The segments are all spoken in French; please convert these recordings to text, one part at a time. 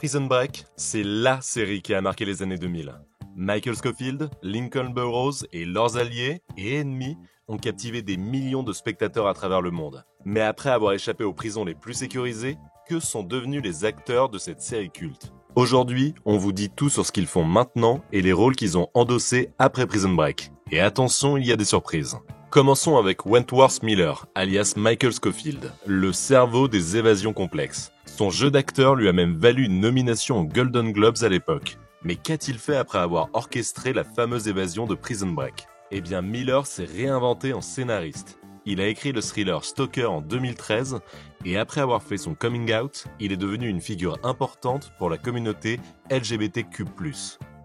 Prison Break, c'est LA série qui a marqué les années 2000. Michael Scofield, Lincoln Burrows et leurs alliés et ennemis ont captivé des millions de spectateurs à travers le monde. Mais après avoir échappé aux prisons les plus sécurisées, que sont devenus les acteurs de cette série culte? Aujourd'hui, on vous dit tout sur ce qu'ils font maintenant et les rôles qu'ils ont endossés après Prison Break. Et attention, il y a des surprises. Commençons avec Wentworth Miller, alias Michael Scofield, le cerveau des évasions complexes. Son jeu d'acteur lui a même valu une nomination aux Golden Globes à l'époque. Mais qu'a-t-il fait après avoir orchestré la fameuse évasion de Prison Break? Eh bien, Miller s'est réinventé en scénariste. Il a écrit le thriller Stalker en 2013 et après avoir fait son coming out, il est devenu une figure importante pour la communauté LGBTQ+.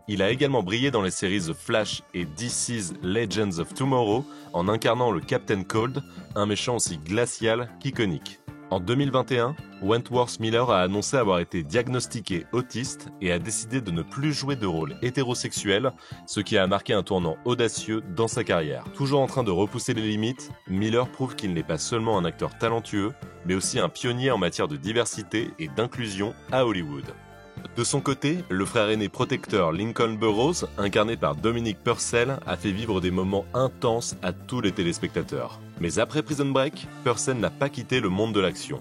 Il a également brillé dans les séries The Flash et DC's Legends of Tomorrow en incarnant le Captain Cold, un méchant aussi glacial qu'iconique. En 2021, Wentworth Miller a annoncé avoir été diagnostiqué autiste et a décidé de ne plus jouer de rôle hétérosexuel, ce qui a marqué un tournant audacieux dans sa carrière. Toujours en train de repousser les limites, Miller prouve qu'il n'est pas seulement un acteur talentueux, mais aussi un pionnier en matière de diversité et d'inclusion à Hollywood. De son côté, le frère aîné protecteur Lincoln Burrows, incarné par Dominic Purcell, a fait vivre des moments intenses à tous les téléspectateurs. Mais après Prison Break, Purcell n'a pas quitté le monde de l'action.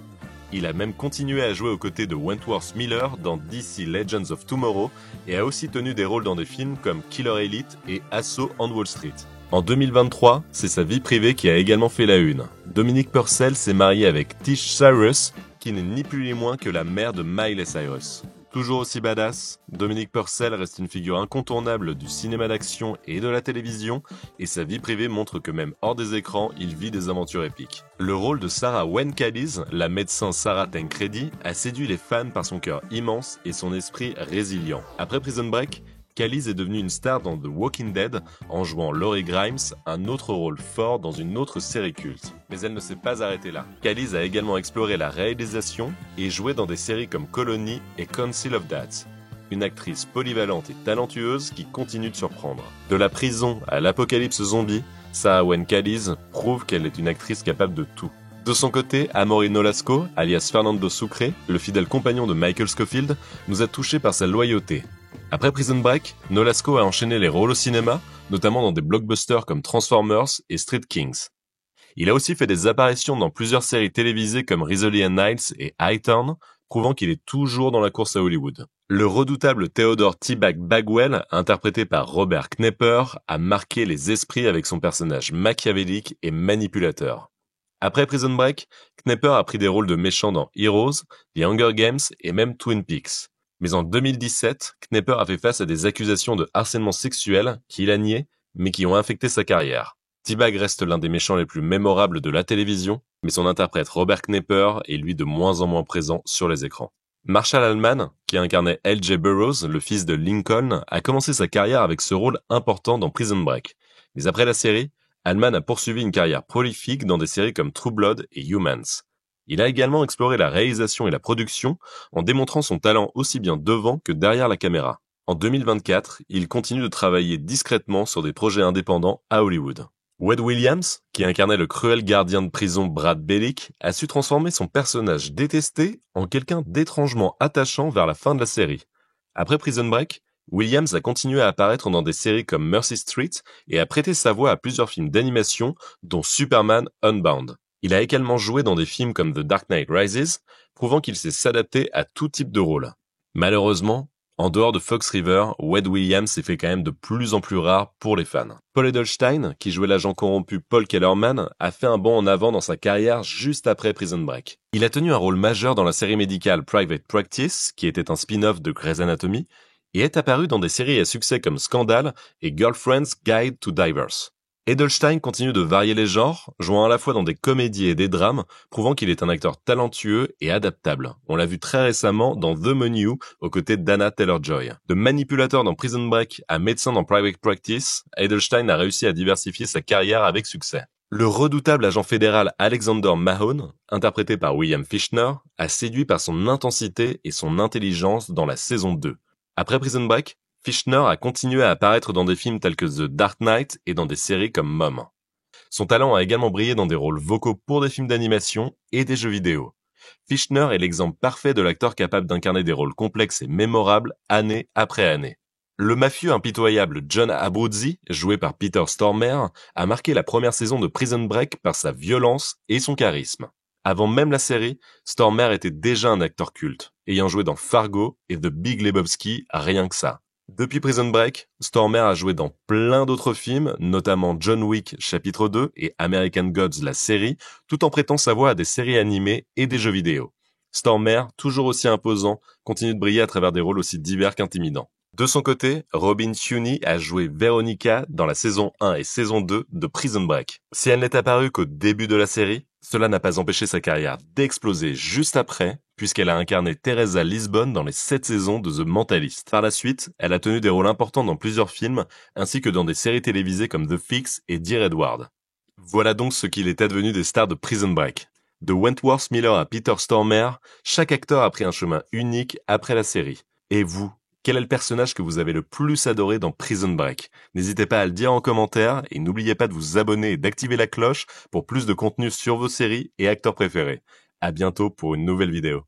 Il a même continué à jouer aux côtés de Wentworth Miller dans DC Legends of Tomorrow et a aussi tenu des rôles dans des films comme Killer Elite et Assaut on Wall Street. En 2023, c'est sa vie privée qui a également fait la une. Dominic Purcell s'est marié avec Tish Cyrus, qui n'est ni plus ni moins que la mère de Miley Cyrus. Toujours aussi badass, Dominic Purcell reste une figure incontournable du cinéma d'action et de la télévision, et sa vie privée montre que même hors des écrans, il vit des aventures épiques. Le rôle de Sarah Wayne Callies, la médecin Sarah Tancredi, a séduit les fans par son cœur immense et son esprit résilient. Après Prison Break, Callies est devenue une star dans The Walking Dead en jouant Laurie Grimes, un autre rôle fort dans une autre série culte. Mais elle ne s'est pas arrêtée là. Callies a également exploré la réalisation et joué dans des séries comme Colony et Council of Dads. Une actrice polyvalente et talentueuse qui continue de surprendre. De la prison à l'apocalypse zombie, Sarah Wayne Callies prouve qu'elle est une actrice capable de tout. De son côté, Amory Nolasco, alias Fernando Sucre, le fidèle compagnon de Michael Scofield, nous a touchés par sa loyauté. Après Prison Break, Nolasco a enchaîné les rôles au cinéma, notamment dans des blockbusters comme Transformers et Street Kings. Il a aussi fait des apparitions dans plusieurs séries télévisées comme Rizzoli Nights et Hightown, prouvant qu'il est toujours dans la course à Hollywood. Le redoutable Theodore T-Bag Bagwell, interprété par Robert Knepper, a marqué les esprits avec son personnage machiavélique et manipulateur. Après Prison Break, Knepper a pris des rôles de méchants dans Heroes, The Hunger Games et même Twin Peaks. Mais en 2017, Knepper a fait face à des accusations de harcèlement sexuel qu'il a nié, mais qui ont infecté sa carrière. T-Bag reste l'un des méchants les plus mémorables de la télévision, mais son interprète Robert Knepper est lui de moins en moins présent sur les écrans. Marshall Allman, qui incarnait L.J. Burroughs, le fils de Lincoln, a commencé sa carrière avec ce rôle important dans Prison Break. Mais après la série, Allman a poursuivi une carrière prolifique dans des séries comme True Blood et Humans. Il a également exploré la réalisation et la production en démontrant son talent aussi bien devant que derrière la caméra. En 2024, il continue de travailler discrètement sur des projets indépendants à Hollywood. Wade Williams, qui incarnait le cruel gardien de prison Brad Bellick, a su transformer son personnage détesté en quelqu'un d'étrangement attachant vers la fin de la série. Après Prison Break, Williams a continué à apparaître dans des séries comme Mercy Street et a prêté sa voix à plusieurs films d'animation, dont Superman Unbound. Il a également joué dans des films comme The Dark Knight Rises, prouvant qu'il sait s'adapter à tout type de rôle. Malheureusement, en dehors de Fox River, Wade Williams s'est fait quand même de plus en plus rare pour les fans. Paul Edelstein, qui jouait l'agent corrompu Paul Kellerman, a fait un bond en avant dans sa carrière juste après Prison Break. Il a tenu un rôle majeur dans la série médicale Private Practice, qui était un spin-off de Grey's Anatomy, et est apparu dans des séries à succès comme Scandal et Girlfriend's Guide to Divorce. Edelstein continue de varier les genres, jouant à la fois dans des comédies et des drames, prouvant qu'il est un acteur talentueux et adaptable. On l'a vu très récemment dans The Menu, aux côtés d'Anna Taylor-Joy. De manipulateur dans Prison Break à médecin dans Private Practice, Edelstein a réussi à diversifier sa carrière avec succès. Le redoutable agent fédéral Alexander Mahone, interprété par William Fichtner, a séduit par son intensité et son intelligence dans la saison 2. Après Prison Break, Fichtner a continué à apparaître dans des films tels que The Dark Knight et dans des séries comme Mom. Son talent a également brillé dans des rôles vocaux pour des films d'animation et des jeux vidéo. Fichtner est l'exemple parfait de l'acteur capable d'incarner des rôles complexes et mémorables année après année. Le mafieux impitoyable John Abruzzi, joué par Peter Stormare, a marqué la première saison de Prison Break par sa violence et son charisme. Avant même la série, Stormare était déjà un acteur culte, ayant joué dans Fargo et The Big Lebowski, rien que ça. Depuis Prison Break, Stormare a joué dans plein d'autres films, notamment John Wick chapitre 2 et American Gods la série, tout en prêtant sa voix à des séries animées et des jeux vidéo. Stormare, toujours aussi imposant, continue de briller à travers des rôles aussi divers qu'intimidants. De son côté, Robin Tunney a joué Veronica dans la saison 1 et saison 2 de Prison Break. Si elle n'est apparue qu'au début de la série, cela n'a pas empêché sa carrière d'exploser juste après, puisqu'elle a incarné Teresa Lisbon dans les 7 saisons de The Mentalist. Par la suite, elle a tenu des rôles importants dans plusieurs films, ainsi que dans des séries télévisées comme The Fix et Dear Edward. Voilà donc ce qu'il est advenu des stars de Prison Break. De Wentworth Miller à Peter Stormare, chaque acteur a pris un chemin unique après la série. Et vous, quel est le personnage que vous avez le plus adoré dans Prison Break? N'hésitez pas à le dire en commentaire et n'oubliez pas de vous abonner et d'activer la cloche pour plus de contenu sur vos séries et acteurs préférés. À bientôt pour une nouvelle vidéo.